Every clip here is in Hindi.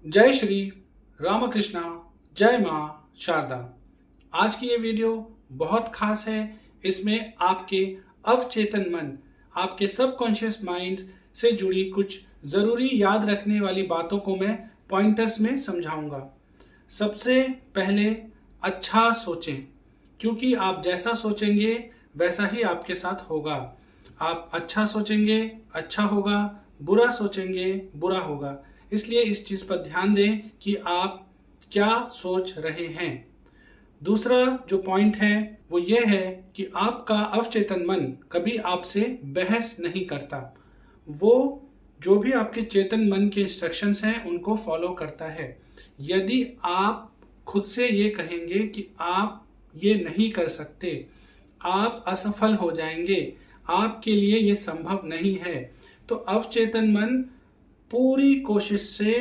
जय श्री रामकृष्णा, जय माँ शारदा। आज की ये वीडियो बहुत खास है। इसमें आपके अवचेतन मन, आपके सबकॉन्शियस माइंड से जुड़ी कुछ ज़रूरी याद रखने वाली बातों को मैं पॉइंटर्स में समझाऊंगा। सबसे पहले अच्छा सोचें, क्योंकि आप जैसा सोचेंगे वैसा ही आपके साथ होगा। आप अच्छा सोचेंगे अच्छा होगा, बुरा सोचेंगे बुरा होगा। इसलिए इस चीज़ पर ध्यान दें कि आप क्या सोच रहे हैं। दूसरा जो पॉइंट है वो ये है कि आपका अवचेतन मन कभी आपसे बहस नहीं करता। वो जो भी आपके चेतन मन के इंस्ट्रक्शंस हैं उनको फॉलो करता है। यदि आप खुद से ये कहेंगे कि आप ये नहीं कर सकते, आप असफल हो जाएंगे, आपके लिए ये संभव नहीं है, तो अवचेतन मन पूरी कोशिश से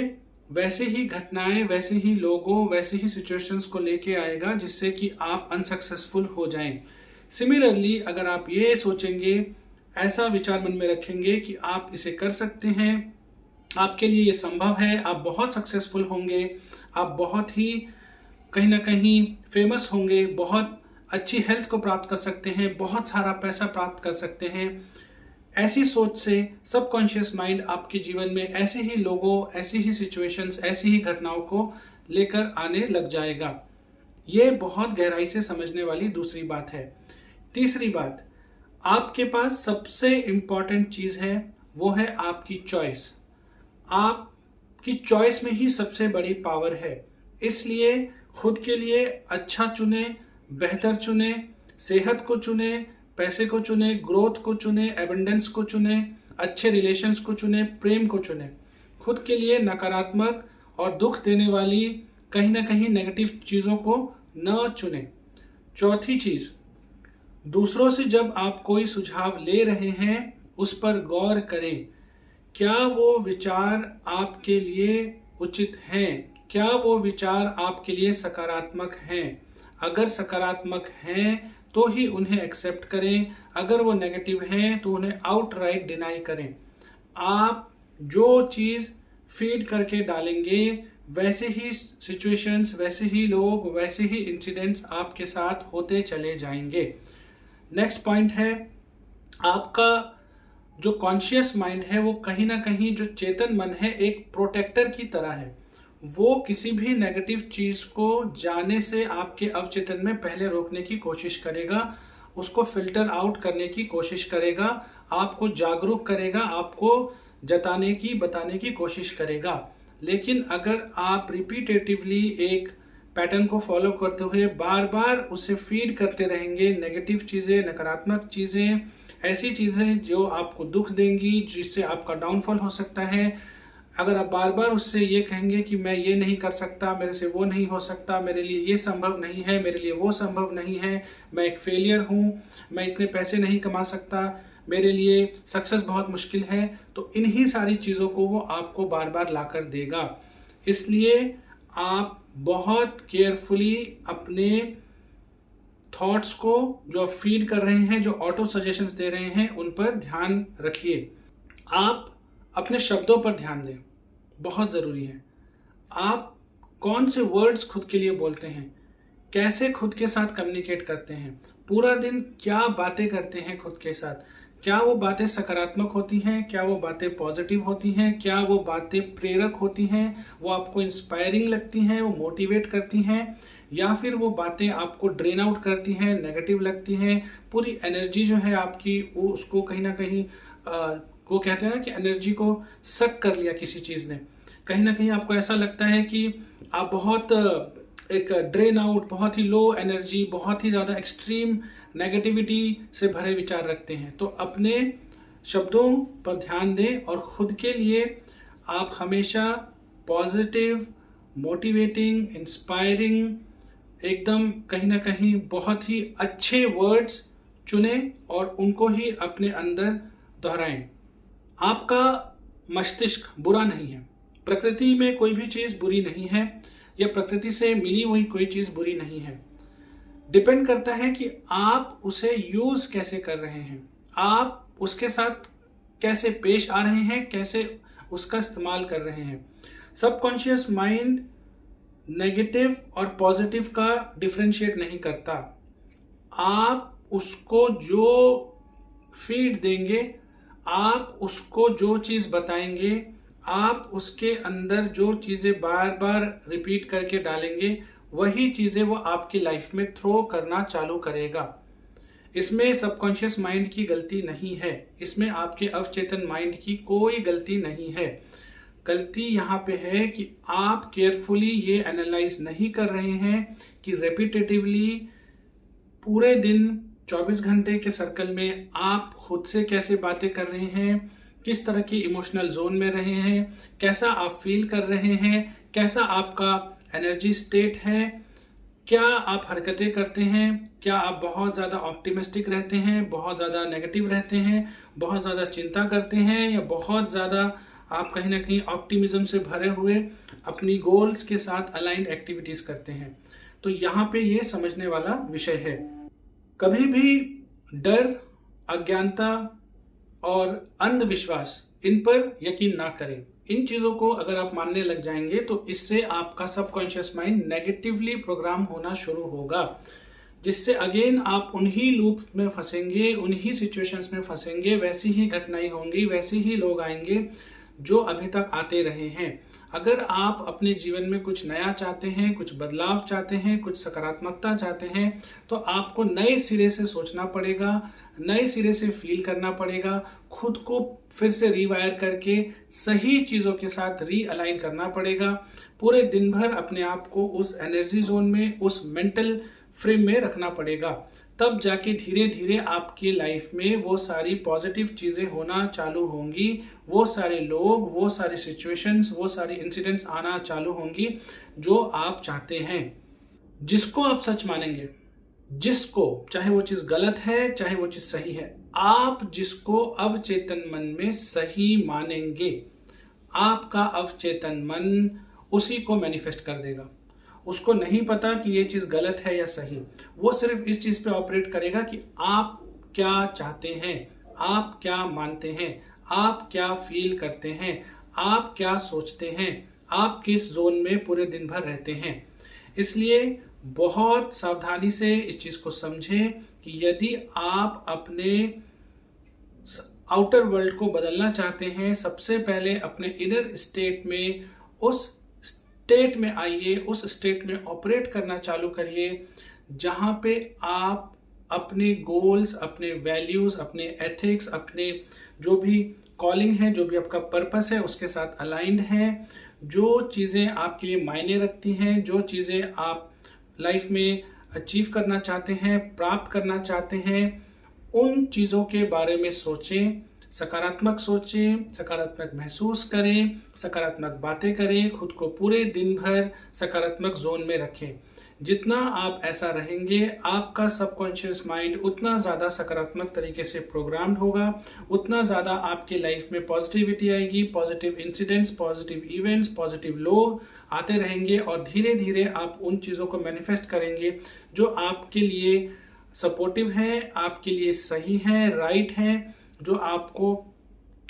वैसे ही घटनाएं, वैसे ही लोगों, वैसे ही सिचुएशंस को लेके आएगा जिससे कि आप अनसक्सेसफुल हो जाएं। सिमिलरली अगर आप ये सोचेंगे, ऐसा विचार मन में रखेंगे कि आप इसे कर सकते हैं, आपके लिए ये संभव है, आप बहुत सक्सेसफुल होंगे, आप बहुत ही कहीं ना कहीं फेमस होंगे, बहुत अच्छी हेल्थ को प्राप्त कर सकते हैं, बहुत सारा पैसा प्राप्त कर सकते हैं। ऐसी सोच से सबकॉन्शियस माइंड आपके जीवन में ऐसे ही लोगों, ऐसी ही सिचुएशंस, ऐसी ही घटनाओं को लेकर आने लग जाएगा। ये बहुत गहराई से समझने वाली दूसरी बात है। तीसरी बात, आपके पास सबसे इम्पॉर्टेंट चीज़ है वो है आपकी चॉइस। आपकी चॉइस में ही सबसे बड़ी पावर है। इसलिए खुद के लिए अच्छा चुने, बेहतर चुने, सेहत को चुने, पैसे को चुने, ग्रोथ को चुने, एबंडेंस को चुने, अच्छे रिलेशंस को चुने, प्रेम को चुने। खुद के लिए नकारात्मक और दुख देने वाली कहीं ना कहीं नेगेटिव चीज़ों को न चुने। चौथी चीज़, दूसरों से जब आप कोई सुझाव ले रहे हैं उस पर गौर करें। क्या वो विचार आपके लिए उचित हैं? क्या वो विचार आपके लिए सकारात्मक हैं? अगर सकारात्मक हैं तो ही उन्हें एक्सेप्ट करें, अगर वो नेगेटिव हैं तो उन्हें आउटराइट डिनाई करें। आप जो चीज़ फीड करके डालेंगे वैसे ही सिचुएशंस, वैसे ही लोग, वैसे ही इंसिडेंट्स आपके साथ होते चले जाएंगे। नेक्स्ट पॉइंट है, आपका जो कॉन्शियस माइंड है वो कहीं ना कहीं जो चेतन मन है एक प्रोटेक्टर की तरह है। वो किसी भी नेगेटिव चीज़ को जाने से आपके अवचेतन में पहले रोकने की कोशिश करेगा, उसको फिल्टर आउट करने की कोशिश करेगा, आपको जागरूक करेगा, आपको जताने की, बताने की कोशिश करेगा। लेकिन अगर आप रिपीटेटिवली एक पैटर्न को फॉलो करते हुए बार बार उसे फीड करते रहेंगे, नेगेटिव चीज़ें, नकारात्मक चीज़ें, ऐसी चीज़ें जो आपको दुख देंगी, जिससे आपका डाउनफॉल हो सकता है, अगर आप बार बार उससे ये कहेंगे कि मैं ये नहीं कर सकता, मेरे से वो नहीं हो सकता, मेरे लिए ये संभव नहीं है, मेरे लिए वो संभव नहीं है, मैं एक फेलियर हूँ, मैं इतने पैसे नहीं कमा सकता, मेरे लिए सक्सेस बहुत मुश्किल है, तो इन्हीं सारी चीज़ों को वो आपको बार बार ला कर देगा। इसलिए आप बहुत केयरफुली अपने थॉट्स को जो आप फीड कर रहे हैं, जो ऑटो सजेशंस दे रहे हैं, उन पर ध्यान रखिए। आप अपने शब्दों पर ध्यान दें, बहुत ज़रूरी है। आप कौन से वर्ड्स खुद के लिए बोलते हैं, कैसे खुद के साथ कम्युनिकेट करते हैं, पूरा दिन क्या बातें करते हैं खुद के साथ, क्या वो बातें सकारात्मक होती हैं, क्या वो बातें पॉजिटिव होती हैं, क्या वो बातें प्रेरक होती हैं, वो आपको इंस्पायरिंग लगती हैं, वो मोटिवेट करती हैं, या फिर वो बातें आपको ड्रेन आउट करती हैं, नेगेटिव लगती हैं। पूरी एनर्जी जो है आपकी वो उसको कहीं ना कहीं वो कहते हैं ना कि एनर्जी को सक कर लिया किसी चीज़ ने। कहीं ना कहीं आपको ऐसा लगता है कि आप बहुत एक ड्रेन आउट, बहुत ही लो एनर्जी, बहुत ही ज़्यादा एक्सट्रीम नेगेटिविटी से भरे विचार रखते हैं। तो अपने शब्दों पर ध्यान दें और खुद के लिए आप हमेशा पॉजिटिव, मोटिवेटिंग, इंस्पायरिंग, एकदम कहीं ना कहीं बहुत ही अच्छे वर्ड्स चुनें और उनको ही अपने अंदर दोहराएं। आपका मस्तिष्क बुरा नहीं है, प्रकृति में कोई भी चीज़ बुरी नहीं है, या प्रकृति से मिली हुई कोई चीज़ बुरी नहीं है। डिपेंड करता है कि आप उसे यूज़ कैसे कर रहे हैं, आप उसके साथ कैसे पेश आ रहे हैं, कैसे उसका इस्तेमाल कर रहे हैं। सबकॉन्शियस माइंड नेगेटिव और पॉजिटिव का डिफरेंशिएट नहीं करता। आप उसको जो फीड देंगे, आप उसको जो चीज़ बताएंगे, आप उसके अंदर जो चीज़ें बार बार रिपीट करके डालेंगे, वही चीज़ें वो आपकी लाइफ में थ्रो करना चालू करेगा। इसमें सबकॉन्शियस माइंड की गलती नहीं है, इसमें आपके अवचेतन माइंड की कोई गलती नहीं है। गलती यहाँ पे है कि आप केयरफुली ये एनालाइज नहीं कर रहे हैं कि रेपिटेटिवली पूरे दिन 24 घंटे के सर्कल में आप खुद से कैसे बातें कर रहे हैं, किस तरह की इमोशनल जोन में रहे हैं, कैसा आप फील कर रहे हैं, कैसा आपका एनर्जी स्टेट है, क्या आप हरकतें करते हैं, क्या आप बहुत ज़्यादा ऑप्टिमिस्टिक रहते हैं, बहुत ज़्यादा नेगेटिव रहते हैं, बहुत ज़्यादा चिंता करते हैं, या बहुत ज़्यादा आप कहीं ना कहीं ऑप्टिमिज्म से भरे हुए अपनी गोल्स के साथ अलाइंड एक्टिविटीज़ करते हैं। तो यहाँ पे ये समझने वाला विषय है। कभी भी डर, अज्ञानता और अंधविश्वास, इन पर यकीन ना करें। इन चीज़ों को अगर आप मानने लग जाएंगे तो इससे आपका सबकॉन्शियस माइंड नेगेटिवली प्रोग्राम होना शुरू होगा, जिससे अगेन आप उन्हीं लूप में फंसेंगे, उन्हीं सिचुएशंस में फंसेंगे, वैसी ही घटनाएं होंगी, वैसे ही लोग आएंगे जो अभी तक आते रहे हैं। अगर आप अपने जीवन में कुछ नया चाहते हैं, कुछ बदलाव चाहते हैं, कुछ सकारात्मकता चाहते हैं, तो आपको नए सिरे से सोचना पड़ेगा, नए सिरे से फील करना पड़ेगा, खुद को फिर से रीवायर करके सही चीज़ों के साथ रीअलाइन करना पड़ेगा। पूरे दिन भर अपने आप को उस एनर्जी जोन में, उस मेंटल फ्रेम में रखना पड़ेगा। तब जाके धीरे धीरे आपकी लाइफ में वो सारी पॉजिटिव चीज़ें होना चालू होंगी, वो सारे लोग, वो सारी सिचुएशंस, वो सारी इंसिडेंट्स आना चालू होंगी जो आप चाहते हैं। जिसको आप सच मानेंगे, जिसको, चाहे वो चीज़ गलत है चाहे वो चीज़ सही है, आप जिसको अवचेतन मन में सही मानेंगे, आपका अवचेतन मन उसी को मैनिफेस्ट कर देगा। उसको नहीं पता कि ये चीज़ गलत है या सही, वो सिर्फ इस चीज़ पे ऑपरेट करेगा कि आप क्या चाहते हैं, आप क्या मानते हैं, आप क्या फील करते हैं, आप क्या सोचते हैं, आप किस जोन में पूरे दिन भर रहते हैं। इसलिए बहुत सावधानी से इस चीज़ को समझें कि यदि आप अपने आउटर वर्ल्ड को बदलना चाहते हैं, सबसे पहले अपने इनर स्टेट में, उस स्टेट में आइए, उस स्टेट में ऑपरेट करना चालू करिए जहाँ पे आप अपने गोल्स, अपने वैल्यूज़, अपने एथिक्स, अपने जो भी कॉलिंग है, जो भी आपका पर्पस है, उसके साथ अलाइंड हैं। जो चीज़ें आपके लिए मायने रखती हैं, जो चीज़ें आप लाइफ में अचीव करना चाहते हैं, प्राप्त करना चाहते हैं, उन चीज़ों के बारे में सोचें, सकारात्मक सोचें, सकारात्मक महसूस करें, सकारात्मक बातें करें, खुद को पूरे दिन भर सकारात्मक जोन में रखें। जितना आप ऐसा रहेंगे, आपका सबकॉन्शियस माइंड उतना ज़्यादा सकारात्मक तरीके से प्रोग्राम्ड होगा, उतना ज़्यादा आपके लाइफ में पॉजिटिविटी आएगी, positive incidents, positive events, positive लोग आते रहेंगे और धीरे धीरे आप उन चीज़ों को मैनिफेस्ट करेंगे जो आपके लिए सपोर्टिव हैं, आपके लिए सही हैं, राइट हैं, जो आपको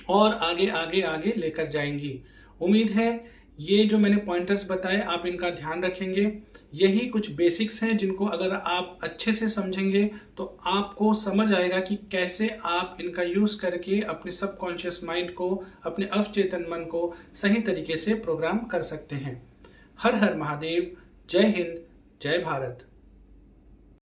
और आगे आगे आगे लेकर जाएंगी। उम्मीद है ये जो मैंने पॉइंटर्स बताए आप इनका ध्यान रखेंगे। यही कुछ बेसिक्स हैं जिनको अगर आप अच्छे से समझेंगे तो आपको समझ आएगा कि कैसे आप इनका यूज़ करके अपने सबकॉन्शियस माइंड को, अपने अवचेतन मन को सही तरीके से प्रोग्राम कर सकते हैं। हर हर महादेव। जय हिंद, जय भारत।